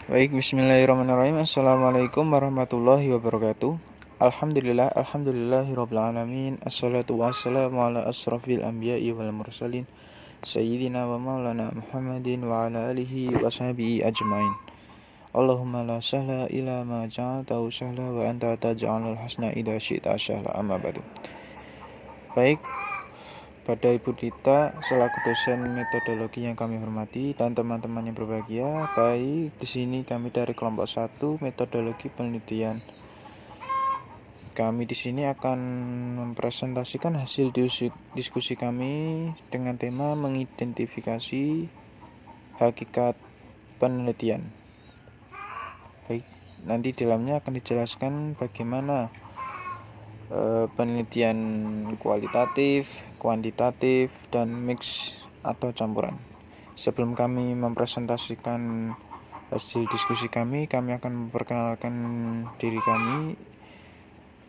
Baik, bismillahirrahmanirrahim. Assalamualaikum warahmatullahi wabarakatuh. Alhamdulillahirabbil alamin. Assalatu wassalamu ala asrafil anbiya'i wal mursalin sayyidina wa maulana Muhammadin wa ala alihi wa sahbihi ajmain. Allahumma la sahla ila ma ja'altahu sahla wa anta taj'alul hasna idza syi'ta sahla, amma ba'du. Baik, pada Ibu Dita selaku dosen metodologi yang kami hormati dan teman-teman yang berbahagia, baik di sini kami dari kelompok 1 metodologi penelitian. Kami di sini akan mempresentasikan hasil diskusi kami dengan tema mengidentifikasi hakikat penelitian. Baik, nanti di dalamnya akan dijelaskan bagaimana penelitian kualitatif, kuantitatif, dan mix atau campuran. Sebelum kami mempresentasikan hasil diskusi kami akan memperkenalkan diri kami.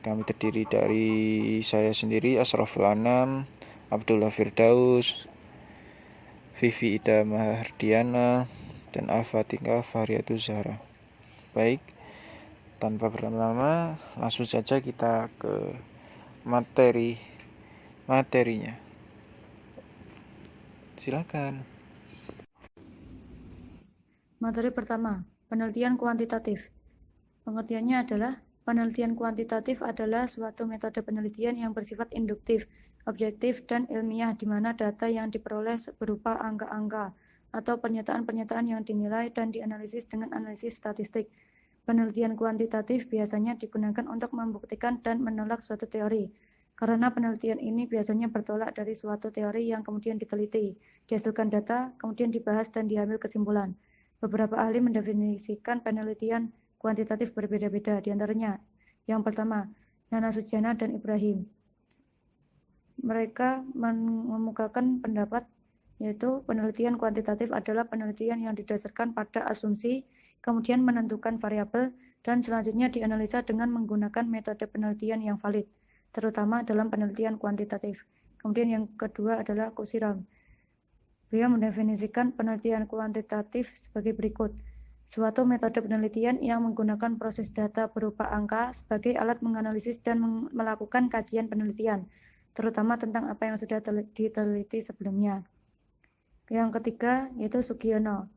Kami terdiri dari saya sendiri, Asraful Anam, Abdullah Firdaus, Vivi Ida Mahardiana, dan Al-Fatihah Fahriyatul Zahra. Baik, tanpa berlama-lama, langsung saja kita ke materinya. Silakan. Materi pertama, penelitian kuantitatif. Pengertiannya adalah penelitian kuantitatif adalah suatu metode penelitian yang bersifat induktif, objektif, dan ilmiah di mana data yang diperoleh berupa angka-angka atau pernyataan-pernyataan yang dinilai dan dianalisis dengan analisis statistik. Penelitian kuantitatif biasanya digunakan untuk membuktikan dan menolak suatu teori. Karena penelitian ini biasanya bertolak dari suatu teori yang kemudian diteliti, dihasilkan data, kemudian dibahas dan diambil kesimpulan. Beberapa ahli mendefinisikan penelitian kuantitatif berbeda-beda, di antaranya yang pertama, Nana Sujana dan Ibrahim. Mereka mengemukakan pendapat yaitu penelitian kuantitatif adalah penelitian yang didasarkan pada asumsi, kemudian menentukan variabel, dan selanjutnya dianalisa dengan menggunakan metode penelitian yang valid, terutama dalam penelitian kuantitatif. Kemudian yang kedua adalah Kusiram. Beliau mendefinisikan penelitian kuantitatif sebagai berikut. Suatu metode penelitian yang menggunakan proses data berupa angka sebagai alat menganalisis dan melakukan kajian penelitian, terutama tentang apa yang sudah diteliti sebelumnya. Yang ketiga yaitu Sugiono.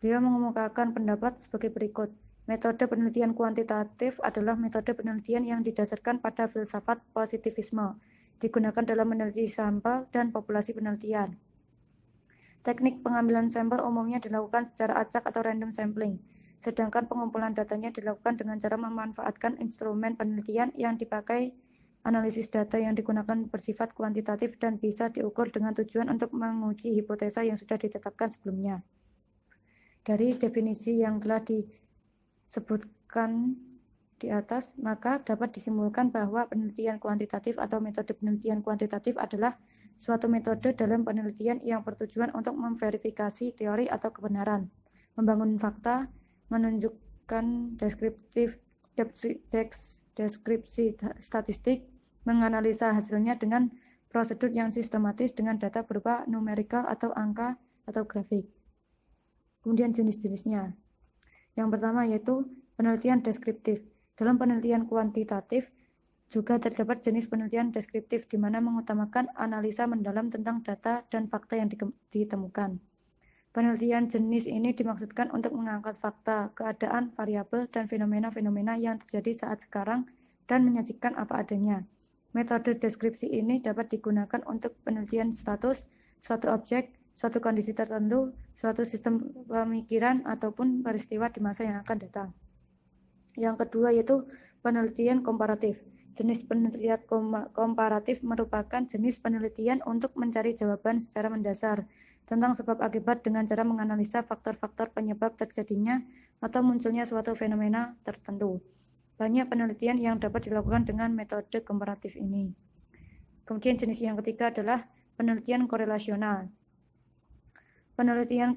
Beliau mengemukakan pendapat sebagai berikut. Metode penelitian kuantitatif adalah metode penelitian yang didasarkan pada filsafat positivisme, digunakan dalam meneliti sampel dan populasi penelitian. Teknik pengambilan sampel umumnya dilakukan secara acak atau random sampling, sedangkan pengumpulan datanya dilakukan dengan cara memanfaatkan instrumen penelitian yang dipakai. Analisis data yang digunakan bersifat kuantitatif dan bisa diukur dengan tujuan untuk menguji hipotesa yang sudah ditetapkan sebelumnya. Dari definisi yang telah disebutkan di atas, maka dapat disimpulkan bahwa penelitian kuantitatif atau metode penelitian kuantitatif adalah suatu metode dalam penelitian yang bertujuan untuk memverifikasi teori atau kebenaran, membangun fakta, menunjukkan deskripsi statistik, menganalisa hasilnya dengan prosedur yang sistematis dengan data berupa numerikal atau angka atau grafik. Kemudian jenis-jenisnya. Yang pertama yaitu penelitian deskriptif. Dalam penelitian kuantitatif juga terdapat jenis penelitian deskriptif di mana mengutamakan analisa mendalam tentang data dan fakta yang ditemukan. Penelitian jenis ini dimaksudkan untuk mengangkat fakta, keadaan, variabel, dan fenomena-fenomena yang terjadi saat sekarang dan menyajikan apa adanya. Metode deskripsi ini dapat digunakan untuk penelitian status, suatu objek, suatu kondisi tertentu, suatu sistem pemikiran, ataupun peristiwa di masa yang akan datang. Yang kedua yaitu penelitian komparatif. Jenis penelitian komparatif merupakan jenis penelitian untuk mencari jawaban secara mendasar tentang sebab akibat dengan cara menganalisa faktor-faktor penyebab terjadinya atau munculnya suatu fenomena tertentu. Banyak penelitian yang dapat dilakukan dengan metode komparatif ini. Kemudian jenis yang ketiga adalah penelitian korelasional. Penelitian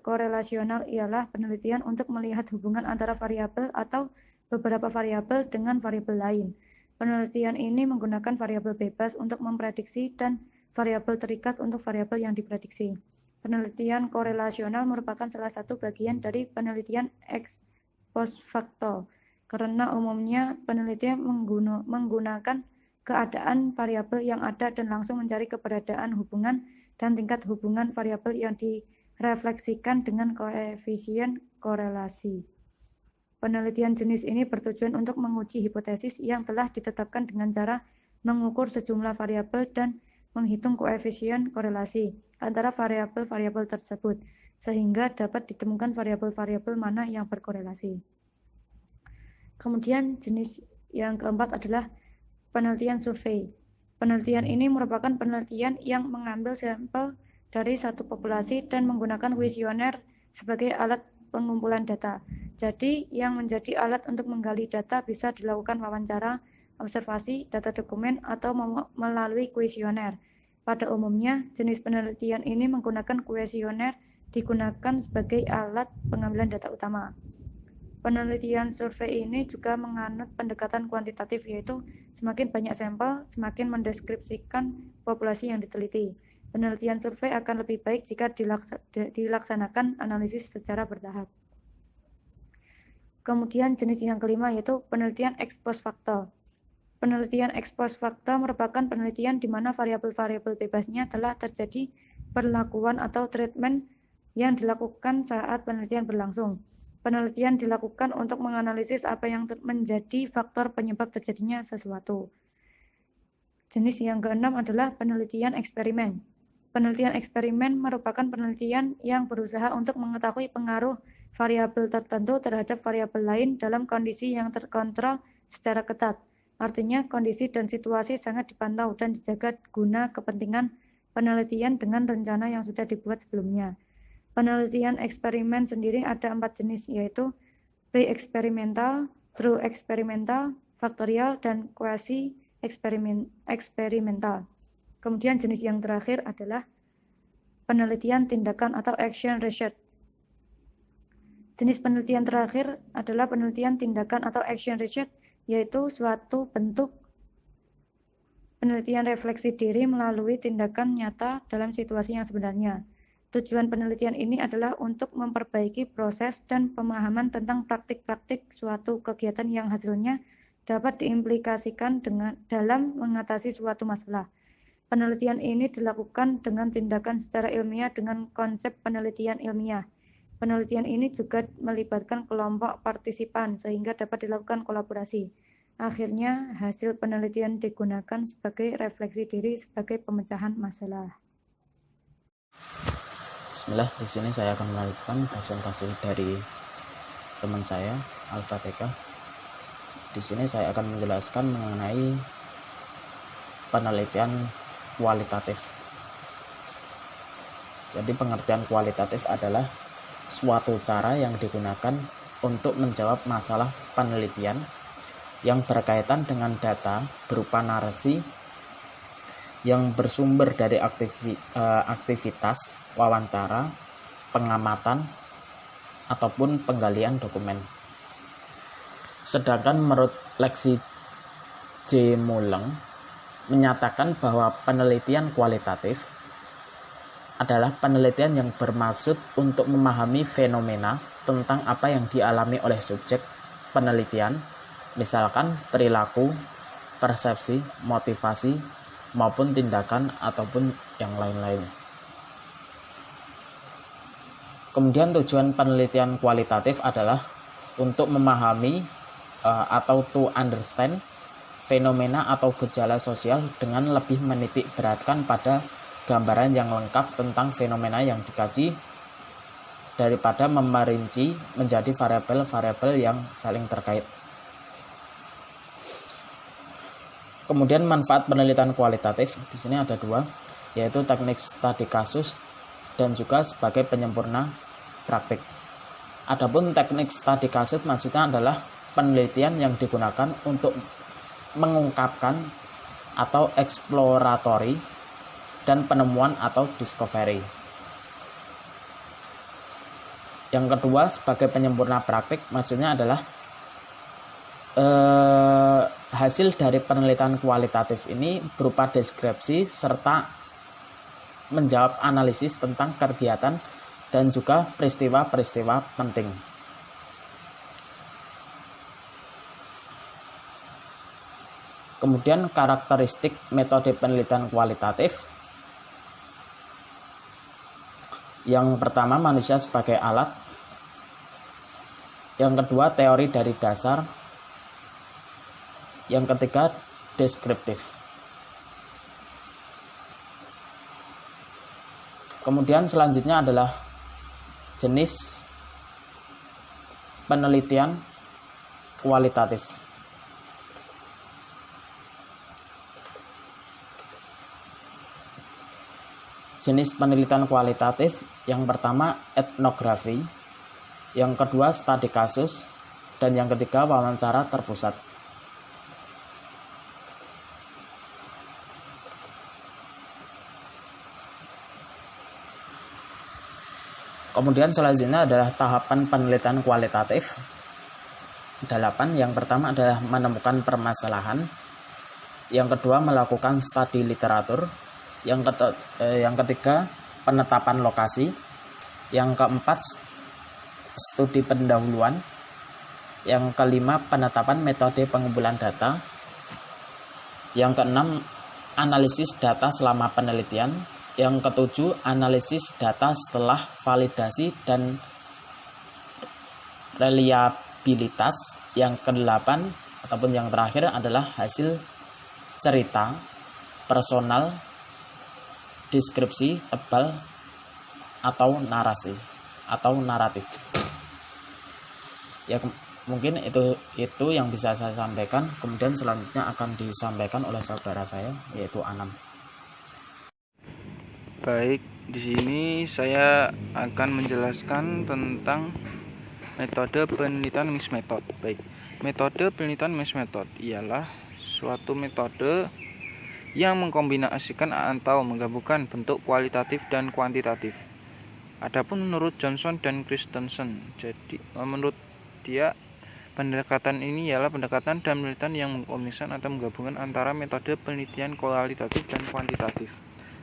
korelasional ialah penelitian untuk melihat hubungan antara variabel atau beberapa variabel dengan variabel lain. Penelitian ini menggunakan variabel bebas untuk memprediksi dan variabel terikat untuk variabel yang diprediksi. Penelitian korelasional merupakan salah satu bagian dari penelitian ex post facto, karena umumnya penelitian menggunakan keadaan variabel yang ada dan langsung mencari keberadaan hubungan dan tingkat hubungan variabel yang direfleksikan dengan koefisien korelasi. Penelitian jenis ini bertujuan untuk menguji hipotesis yang telah ditetapkan dengan cara mengukur sejumlah variabel dan menghitung koefisien korelasi antara variabel-variabel tersebut, sehingga dapat ditemukan variabel-variabel mana yang berkorelasi. Kemudian jenis yang keempat adalah penelitian survei. Penelitian ini merupakan penelitian yang mengambil sampel dari satu populasi dan menggunakan kuesioner sebagai alat pengumpulan data. Jadi, yang menjadi alat untuk menggali data bisa dilakukan wawancara, observasi, data dokumen, atau melalui kuesioner. Pada umumnya, jenis penelitian ini menggunakan kuesioner digunakan sebagai alat pengambilan data utama. Penelitian survei ini juga menganut pendekatan kuantitatif, yaitu semakin banyak sampel, semakin mendeskripsikan populasi yang diteliti. Penelitian survei akan lebih baik jika dilaksanakan analisis secara bertahap. Kemudian jenis yang kelima yaitu penelitian ex post facto. Penelitian ex post facto merupakan penelitian di mana variabel-variabel bebasnya telah terjadi perlakuan atau treatment yang dilakukan saat penelitian berlangsung. Penelitian dilakukan untuk menganalisis apa yang menjadi faktor penyebab terjadinya sesuatu. Jenis yang keenam adalah penelitian eksperimen. Penelitian eksperimen merupakan penelitian yang berusaha untuk mengetahui pengaruh variabel tertentu terhadap variabel lain dalam kondisi yang terkontrol secara ketat. Artinya, kondisi dan situasi sangat dipantau dan dijaga guna kepentingan penelitian dengan rencana yang sudah dibuat sebelumnya. Penelitian eksperimen sendiri ada 4 jenis, yaitu pre-eksperimental, true eksperimental, faktorial, dan quasi-eksperimental. Kemudian jenis yang terakhir adalah penelitian tindakan atau action research. Jenis penelitian terakhir adalah penelitian tindakan atau action research, yaitu suatu bentuk penelitian refleksi diri melalui tindakan nyata dalam situasi yang sebenarnya. Tujuan penelitian ini adalah untuk memperbaiki proses dan pemahaman tentang praktik-praktik suatu kegiatan yang hasilnya dapat diimplikasikan dalam mengatasi suatu masalah. Penelitian ini dilakukan dengan tindakan secara ilmiah dengan konsep penelitian ilmiah. Penelitian ini juga melibatkan kelompok partisipan sehingga dapat dilakukan kolaborasi. Akhirnya, hasil penelitian digunakan sebagai refleksi diri sebagai pemecahan masalah. Bismillah, di sini saya akan melanjutkan presentasi dari teman saya, Al-Fatihah. Di sini saya akan menjelaskan mengenai penelitian kualitatif. Jadi pengertian kualitatif adalah suatu cara yang digunakan untuk menjawab masalah penelitian yang berkaitan dengan data berupa narasi yang bersumber dari aktivitas, wawancara, pengamatan, ataupun penggalian dokumen. Sedangkan menurut Leksi J. Muleng menyatakan bahwa penelitian kualitatif adalah penelitian yang bermaksud untuk memahami fenomena tentang apa yang dialami oleh subjek penelitian, misalkan perilaku, persepsi, motivasi, maupun tindakan ataupun yang lain-lain. Kemudian tujuan penelitian kualitatif adalah untuk memahami atau to understand fenomena atau gejala sosial dengan lebih menitik beratkan pada gambaran yang lengkap tentang fenomena yang dikaji daripada memerinci menjadi variabel-variabel yang saling terkait. Kemudian manfaat penelitian kualitatif di sini ada 2, yaitu teknik studi kasus dan juga sebagai penyempurna praktik. Adapun teknik studi kasus maksudnya adalah penelitian yang digunakan untuk mengungkapkan atau eksploratory dan penemuan atau discovery. Yang kedua, sebagai penyempurna praktik maksudnya adalah hasil dari penelitian kualitatif ini berupa deskripsi serta menjawab analisis tentang kegiatan dan juga peristiwa-peristiwa penting. Kemudian karakteristik metode penelitian kualitatif. Yang pertama, manusia sebagai alat. Yang kedua, teori dari dasar. Yang ketiga, deskriptif. Kemudian selanjutnya adalah jenis penelitian kualitatif. Jenis penelitian kualitatif yang pertama etnografi, yang kedua studi kasus, dan yang ketiga wawancara terpusat. Kemudian selanjutnya adalah tahapan penelitian kualitatif. 8. Yang pertama adalah menemukan permasalahan, yang kedua melakukan studi literatur, yang ketiga penetapan lokasi, yang keempat studi pendahuluan, yang kelima penetapan metode pengumpulan data, yang keenam analisis data selama penelitian, yang ketujuh analisis data setelah validasi dan reliabilitas, yang kedelapan ataupun yang terakhir adalah hasil cerita personal, deskripsi tebal, atau narasi atau naratif. Ya, mungkin itu yang bisa saya sampaikan. Kemudian selanjutnya akan disampaikan oleh saudara saya, yaitu Anam. Baik, di sini saya akan menjelaskan tentang metode penelitian mixed method. Baik, metode penelitian mixed method ialah suatu metode yang mengkombinasikan atau menggabungkan bentuk kualitatif dan kuantitatif. Adapun menurut Johnson dan Christensen, jadi menurut dia pendekatan ini ialah pendekatan dan penelitian yang mengkombinasikan atau menggabungkan antara metode penelitian kualitatif dan kuantitatif.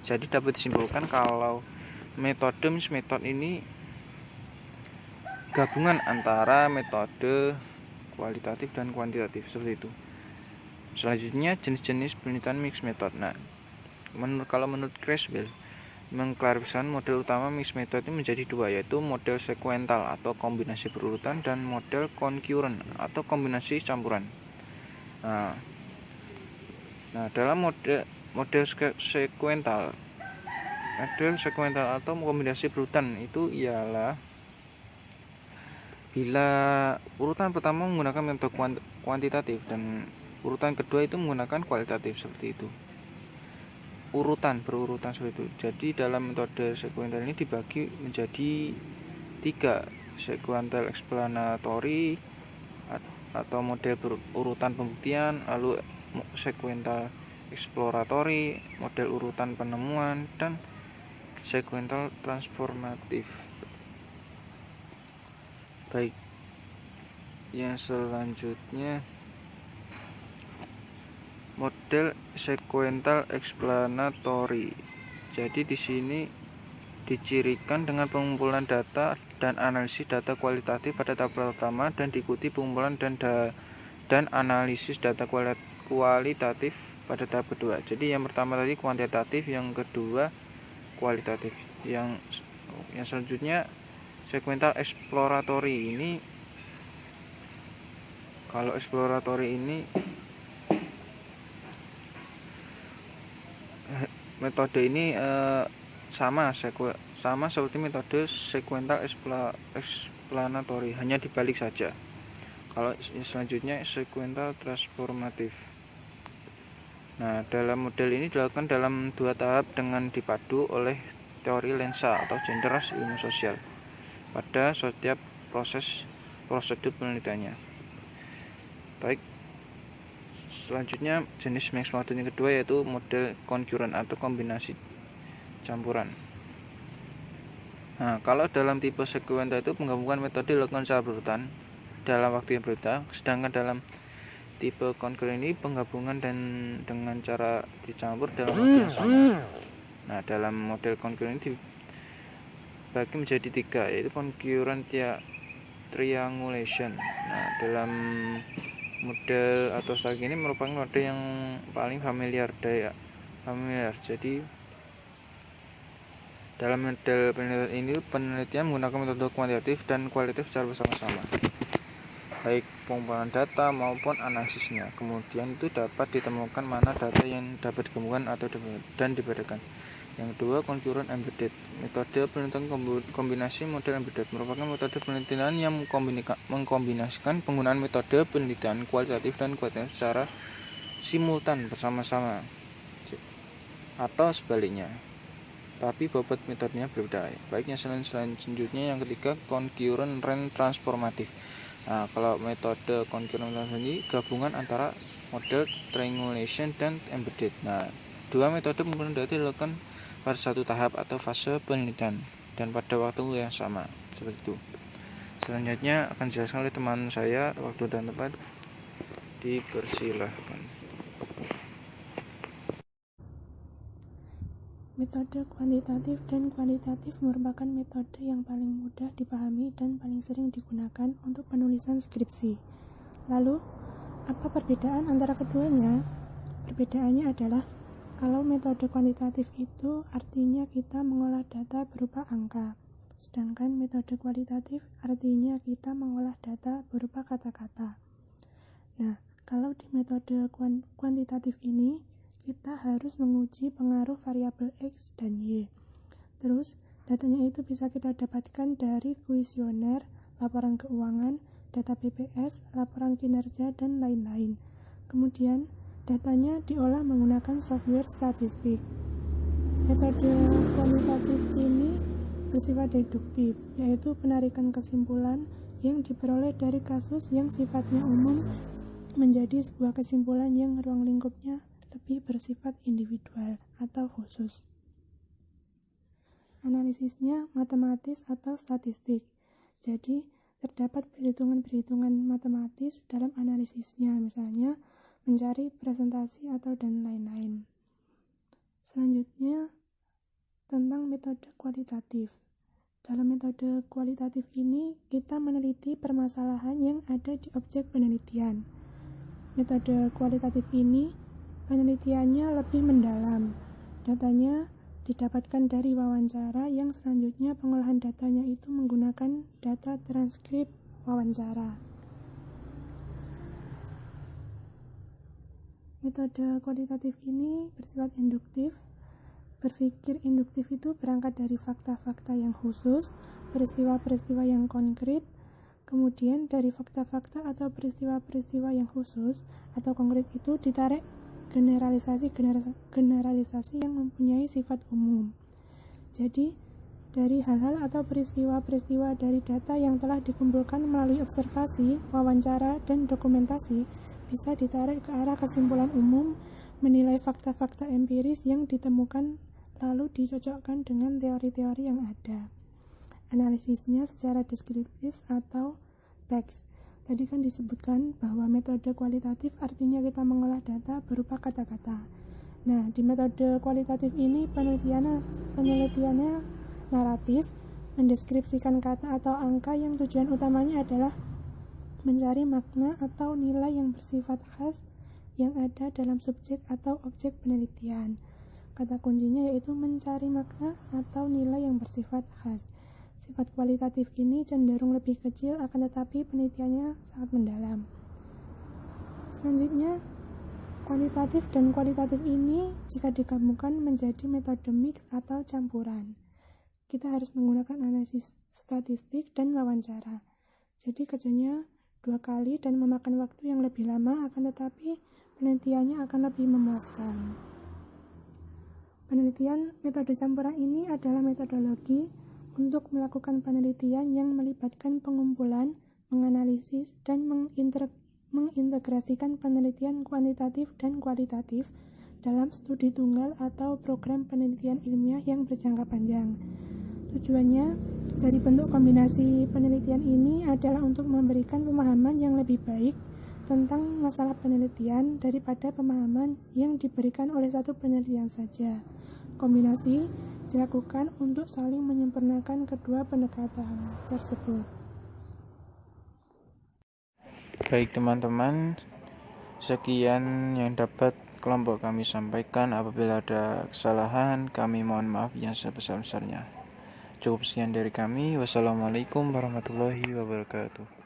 Jadi dapat disimpulkan kalau metode mixed method ini gabungan antara metode kualitatif dan kuantitatif, seperti itu. Selanjutnya jenis-jenis penelitian mixed method. Nah, kalau menurut Creswell mengklarifikasi model utama mixed method ini menjadi dua, yaitu model sekuental atau kombinasi berurutan dan model concurrent atau kombinasi campuran. Nah, dalam model sekuental atau kombinasi berurutan itu ialah bila urutan pertama menggunakan metode kuantitatif dan urutan kedua itu menggunakan kualitatif, seperti itu. Berurutan seperti itu. Jadi dalam metode sekuental ini dibagi menjadi 3, sekuental explanatory atau model berurutan pembuktian, lalu sekuental exploratory, model urutan penemuan, dan sekuental transformatif. Baik, yang selanjutnya model sekuental explanatory. Jadi di sini dicirikan dengan pengumpulan data dan analisis data kualitatif pada tahap pertama dan diikuti pengumpulan dan analisis data kualitatif pada tahap kedua. Jadi yang pertama tadi kuantitatif, yang kedua kualitatif. Yang selanjutnya sekuental exploratory ini, kalau exploratory ini metode ini sama seperti metode sekuental explanatory, hanya dibalik saja. Kalau selanjutnya sekuental transformatif. Nah, dalam model ini dilakukan dalam 2 tahap dengan dipadu oleh teori lensa atau generas ilmu sosial pada setiap prosedur penelitiannya. Baik, selanjutnya jenis mixed method yang kedua yaitu model concurrent atau kombinasi campuran. Nah, kalau dalam tipe sekuental itu menggabungkan metode dilakukan secara berurutan dalam waktu yang berbeda, sedangkan dalam tipe concurrent ini penggabungan dan dengan cara dicampur dalam waktu yang sama. Nah, dalam model concurrent ini dibagi menjadi 3, yaitu concurrent triangulation. Nah, dalam model atau strategi ini merupakan model yang paling familiar. Jadi dalam model penelitian ini penelitian menggunakan metode kuantitatif dan kualitatif secara bersama-sama, baik pengumpulan data maupun analisisnya. Kemudian itu dapat ditemukan mana data yang dapat digabungkan atau dan dibedakan. Yang kedua, concurrent embedded. Metode penelitian kombinasi model embedded merupakan metode penelitian yang mengkombinasikan penggunaan metode penelitian kualitatif dan kuantitatif secara simultan bersama-sama atau sebaliknya, tapi bobot metodenya berbeda. Baiknya selanjutnya yang ketiga, concurrent range transformative. Nah, kalau metode concurrent ini gabungan antara model triangulation dan embedded. Nah, dua metode pengumpulan data dilakukan pada satu tahap atau fase penelitian dan pada waktu yang sama, seperti itu. Selanjutnya akan dijelaskan oleh teman saya. Waktu dan tempat dipersilahkan. Metode kuantitatif dan kualitatif merupakan metode yang paling mudah dipahami dan paling sering digunakan untuk penulisan skripsi. Lalu, apa perbedaan antara keduanya? Perbedaannya adalah kalau metode kuantitatif itu artinya kita mengolah data berupa angka, sedangkan metode kualitatif artinya kita mengolah data berupa kata-kata. Nah, kalau di metode kuantitatif ini, kita harus menguji pengaruh variabel X dan Y. Terus, datanya itu bisa kita dapatkan dari kuesioner, laporan keuangan, data BPS, laporan kinerja, dan lain-lain. Kemudian, datanya diolah menggunakan software statistik. Metode kuantitatif ini bersifat deduktif, yaitu penarikan kesimpulan yang diperoleh dari kasus yang sifatnya umum menjadi sebuah kesimpulan yang ruang lingkupnya lebih bersifat individual atau khusus. Analisisnya matematis atau statistik. Jadi, terdapat perhitungan-perhitungan matematis dalam analisisnya, misalnya mencari presentasi atau dan lain-lain. Selanjutnya, tentang metode kualitatif. Dalam metode kualitatif ini, kita meneliti permasalahan yang ada di objek penelitian. Metode kualitatif ini, penelitiannya lebih mendalam. Datanya didapatkan dari wawancara yang selanjutnya pengolahan datanya itu menggunakan data transkrip wawancara. Metode kualitatif ini bersifat induktif. Berpikir induktif itu berangkat dari fakta-fakta yang khusus, peristiwa-peristiwa yang konkret, kemudian dari fakta-fakta atau peristiwa-peristiwa yang khusus atau konkret itu ditarik generalisasi yang mempunyai sifat umum. Jadi, dari hal-hal atau peristiwa-peristiwa dari data yang telah dikumpulkan melalui observasi, wawancara, dan dokumentasi, bisa ditarik ke arah kesimpulan umum, menilai fakta-fakta empiris yang ditemukan, lalu dicocokkan dengan teori-teori yang ada. Analisisnya secara deskriptif atau teks. Tadi kan disebutkan bahwa metode kualitatif artinya kita mengolah data berupa kata-kata. Nah, di metode kualitatif ini penelitiannya naratif, mendeskripsikan kata atau angka yang tujuan utamanya adalah mencari makna atau nilai yang bersifat khas yang ada dalam subjek atau objek penelitian. Kata kuncinya yaitu mencari makna atau nilai yang bersifat khas. Sifat kualitatif ini cenderung lebih kecil, akan tetapi penelitiannya sangat mendalam. Selanjutnya, kuantitatif dan kualitatif ini jika digabungkan menjadi metode mix atau campuran. Kita harus menggunakan analisis statistik dan wawancara. Jadi kerjanya 2 kali dan memakan waktu yang lebih lama, akan tetapi penelitiannya akan lebih memuaskan. Penelitian metode campuran ini adalah metodologi untuk melakukan penelitian yang melibatkan pengumpulan, menganalisis, dan mengintegrasikan penelitian kuantitatif dan kualitatif dalam studi tunggal atau program penelitian ilmiah yang berjangka panjang. Tujuannya dari bentuk kombinasi penelitian ini adalah untuk memberikan pemahaman yang lebih baik tentang masalah penelitian daripada pemahaman yang diberikan oleh satu penelitian saja. Kombinasi dilakukan untuk saling menyempurnakan kedua pendekatan tersebut. Baik teman-teman, sekian yang dapat kelompok kami sampaikan. Apabila ada kesalahan, kami mohon maaf yang sebesar-besarnya. Cukup sekian dari kami. Wassalamualaikum warahmatullahi wabarakatuh.